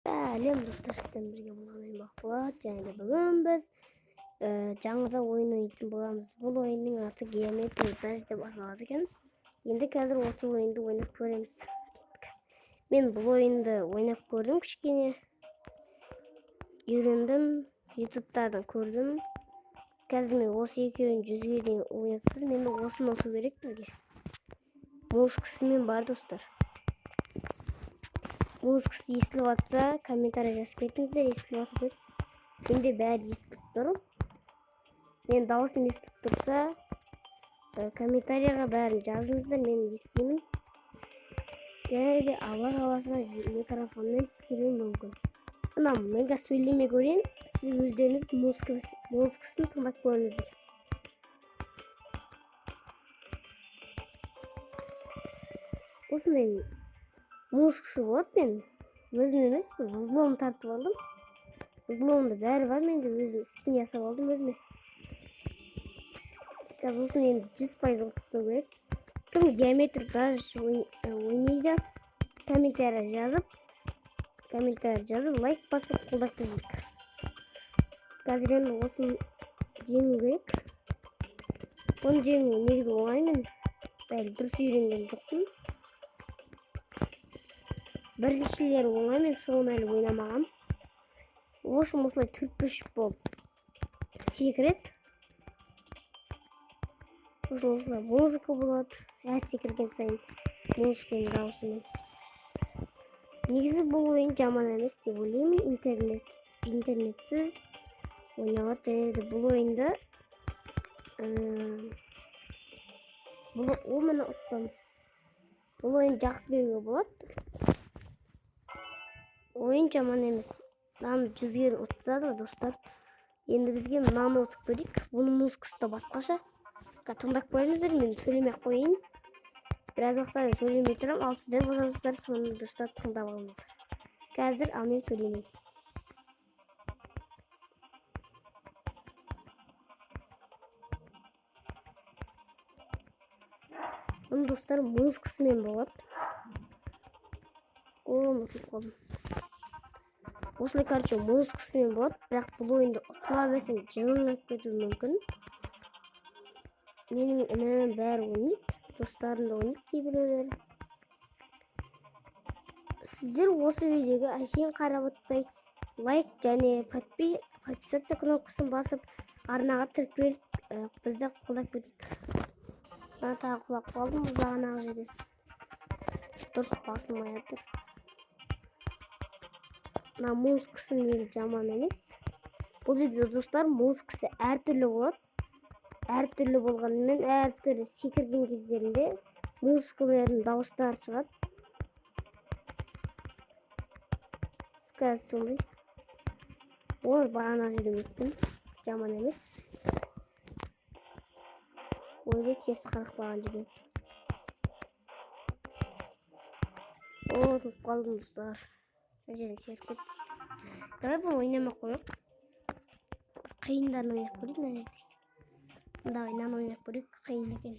Сәлем достар, сіздермен бірге болған Мақпалат. Және де бүгін біз жаңадан ойын ойнайтын боламыз. Бұл ойынның аты Geometry Dash деп аталады екен. Енді қазір осы ойынды ойнап көреміз. Мен бұл ойынды ойнап көрдім, кішкене үйрендім, ютубтардан көрдім. Қазір мен осы екеуін 100-ге дейін ойнап тұрмын. Енді осыны ұту керек бізге. Музыкасымен бар достар. Музыкасы естіліп жатса, комментарий жазып кетіңіздер, естіліп жатыр. Менде бәрі естіліп тұр. Мен дауысым естіліп тұрса, комментарийға бәрін жазыңыздар, мен естимін. Және де Алла қаласа микрофонмен түсіруім мүмкін. Мына мен қазір сөйлемей көрейін, сіз өздеріңіз музыкасын тыңдап көріңіздер. Осындай музыкасы болады. Мен өзім емес, взлом тартып алдым. Взломда бәрі бар, мен де өзім скин жасап алдым өзіме. Қазір осыны енді 100% оқыту керек. Кім Geometry Dash ойнайды, комментарий жазып, лайк басып қолдап кетейік. Қазір енді осыны жеңу керек. Оны жеңу негізі оңай, мен бәрі дұрыс үйренген жоқпын. Біріншілері оңай, мен соны әлі ойнамағам. Осым осылай түртпіш болып секірет. Осылай музыка болады. Әр секірген сайын музыканың дауысымен. Негізі бұл ойын жаман емес деп ойлаймын. Интернетсіз ойналады. Және де бұл ойында бұл ойын жақсы деуге болады. Ойын жаман емес. Мынаны 100-ге ұтсады достар. Енді бізге мынаны ұтып көрейік. Бұның музыкасы да басқаша. Тыңдап көріңіздер, мен сөйлемей қойын. Біраз уақыттан сөйлемей тұрам, ал сіздер болсаңыздар соны дұрыстап тыңдап алыңыздар. Қазір ал мен сөйлемеймін. Бұның достар музыкасымен болады. Ұмытып қалдым. Осылай, короче, музыкасымен болады, бірақ бұл ойынды ұтыла берсең жылынып кетуі мүмкін. Менің інім бәрі ойнайды, достарым да ойнайды кейбіреулері. Сіздер осы видеоға әшейін қарап отпай, лайк және подписаться кнопкасын басып, арнаға тіркеліп, бізді қолдап кетейік. Мен тағы құлап қалдым бұл бағанағы жерде. Дұрыс басылмай жатыр. Мына музыкасы негізі жаман емес. Бұл жерде достар музыкасы әртүрлі болады. Әртүрлі болғанымен әртүрлі секірген кездерінде музыкалардың дауыстары шығады. Қазір сондай. Оны бағана жерде өттім. Жаман емес. Ойды теріс қарап қалған жерде. Тұтып қалдым достар. Жерін теріп кет. Давай бұл ойнамақ қойық. Қиындарын ойнақ көрейік мына жерде. Давай наны ойнақ көрейік, қиын екен.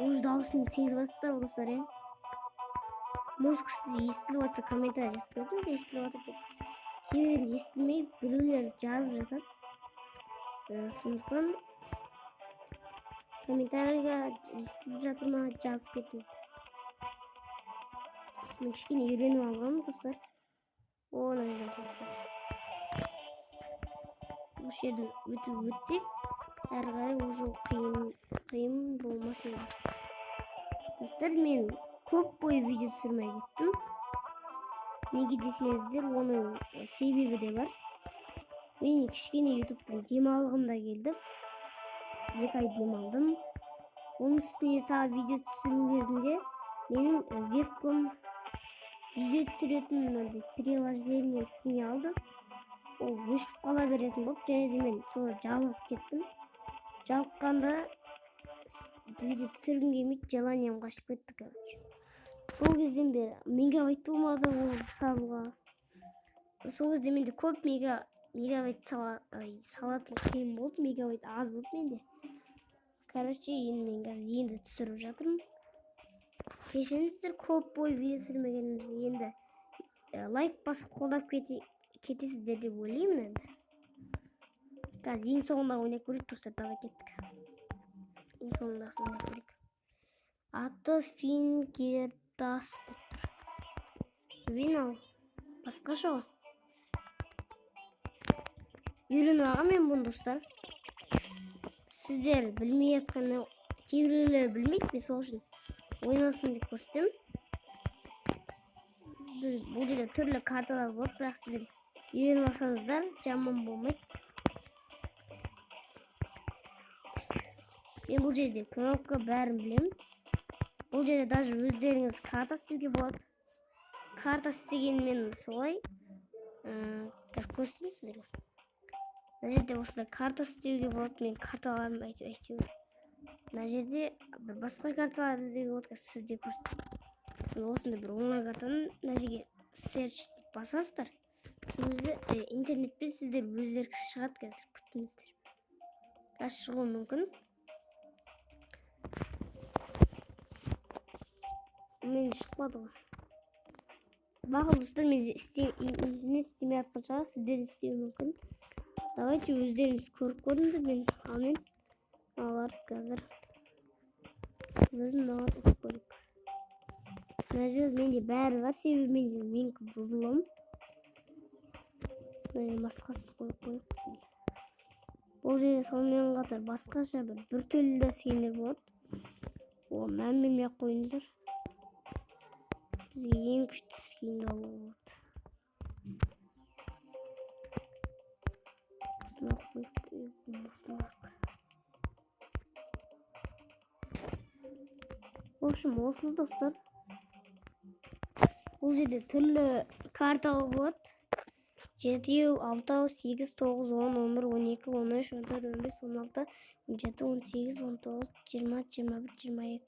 Өз дауысын сезіп жатсыздар достар, е. Музыкасы естіліп жатса комментарий жазып кетіңіз, естіліп жатыр деп. Кейбіреулер естілмей, біреулер жазып жатады. Сондықтан комментарийға естіліп жатыр ма жазып кетіңіз. Мен кішкене үйреніп алғанмын достар. Оны осы жерден өтсек, әрі қарай уже қиын болмас еді. Достар, мен көп бой видео түсірмей кеттім. Неге десеңіздер, оның себебі де бар. Мен кішкене ютубтан демалғым да келді. 2 ай демалдым. Оның үстіне тағы видео түсіру кезінде менің вебкам видео түсіретін приложение істемей алды. Ол өшіп қала беретін болып, және де мен солай жалығып кеттім. Жалыққанда видео түсіргім келмейді, желанием қашып кетті, короче. Сол кезден бері мегабайт болмады ол салуға. Сол кезде менде көп мегабайт салатын қиын болды, мегабайт аз болды менде. Короче, мен қазір түсіріп жатырмын. Кешіріңіздер, көп бой видео түсірмегенімізді. Енді лайк басып қолдап кетесіздер деп ойлаймын енді. Қазір ең соңында ойнап көрейік достар, давай кеттік. Ең соңындағысын ойнап көрейік. Аты Фингердас деп тұр. Винал басқаша ғой. Үйреніп алған мен бұны достар. Сіздер білмей жатқаны, кейбіреулер білмейді, мен сол үшін ойнасын деп көрсетемін. Бұл жерде түрлі карталар болады, бірақ сіздер үйреніп алсаңыздар жаман болмайды. Мен бұл жерде кнопка бәрін білемін. Бұл жерде даже өздеріңіз карта істеуге болады. Карта істеген мен солай. Қазір көрсетейін сіздерге. Мына жерде осылай карта істеуге болады. Мен карталарым әйтеуір. Мына жерде бір басқа карталар іздеуге болады. Қазір сізде көрсетейін. Осында бір оңай картаны мына жерге search деп басасыздар. Соныңызды интернетпен сіздер өздері шығады. Қазір күтіңіздер. Қазір шығуы мүмкін. Мен шықпады ғой. Бағыл достар, мен интернет істемей жатқан шығар, сіздер істеуі мүмкін. Давайте өздеріңіз көріп көріңдер. Мен аларды қазір өзім мынаған ұтып көрейік. Мына жерде менде бәрі бар, себебі менде менікі бұзылым. Мына басқасын қойып қойып. Бұл жерде сонымен қатар басқаша бір түрлі скендер болады. О, мән бермей ақ қойыңыздар. Бізге ең күшті скинді алуға болады. Осыны қойып в общем, осы достар. Бұл жерде түрлі карталар болады. 7, 6, 8, 9, 10, 11, 12, 13, 14, 15, 16, 17, 18, 19, 20, 21, 22.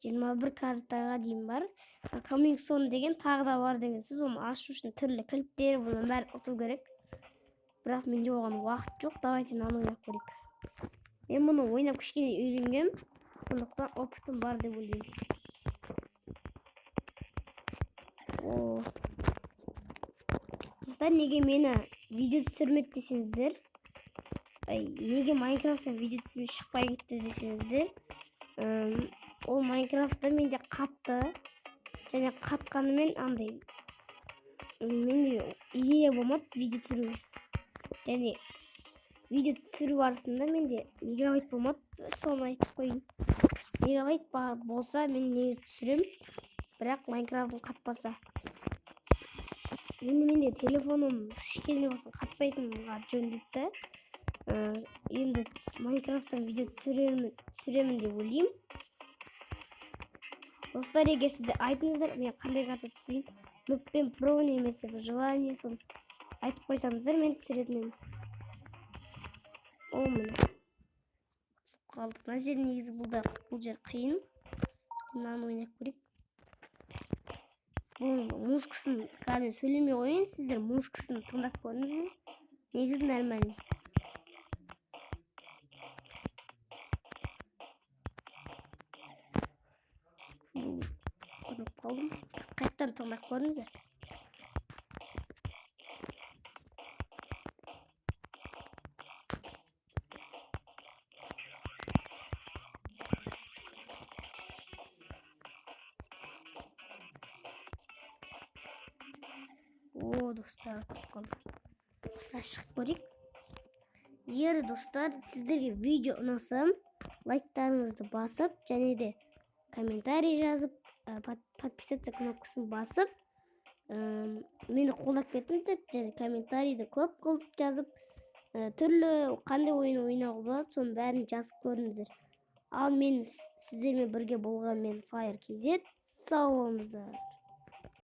21 картаға дейін бар. Coming soon деген тағы да бар деген сөз. Оны ашу үшін түрлі кілттер, бұны бәрі ұту керек. Бірақ менде оған уақыт жоқ. Давайте мынаны ойнап көрейік. Мен мұны ойнап кішкене үйренгем. Сондықтан опытым бар деп ойлаймын. Достар, неге мені видео түсірмеді десеңіздер, неге Майнкрафттан видео түсірмей шықпай кетті десеңіздер, ол Майнкрафтта менде қатты, және қатқанымен андай менде идея болмады видео түсіруге. Және видео түсіру барысында менде мегабайт болмады, соны айтып қойын. Мегабайт болса мен негізі түсірем, бірақ Майнкрафтын қатпаса. Менде телефоным кішкене болсын қатпайтынға жөнделді. Енді Майнкрафттан видео түсіремін деп ойлаймын. Достар, егер сізде айтыңыздар, мен қандай карта түсірейін, нүкпен про немесе желание, соны айтып қойсаңыздар, мен түсіретінмін. О, міне. Қалдық. Мына жер негізі бұл жер қиын. Мынаны ойнап көрейік. Бұл музыкасын қазір сөйлемей қойын, сіздер музыкасын тыңдап көріңіздер. Негізі нормально. Көріп қалдым. Қайттан тыңдап көріңіздер. О, достар, шығып көрейік. Егер достар, сіздерге видео ұнаса, лайктарыңызды басып, және де комментарий жазып, подписаться кнопкасын басып, мені қолдап кетіңіздер, және комментарийді көп қылып жазып, түрлі қандай ойын ойнауға болады, соның бәрін жазып көріңіздер. Ал мен сіздермен бірге болған мен Fire KZ. Сау болыңыздар.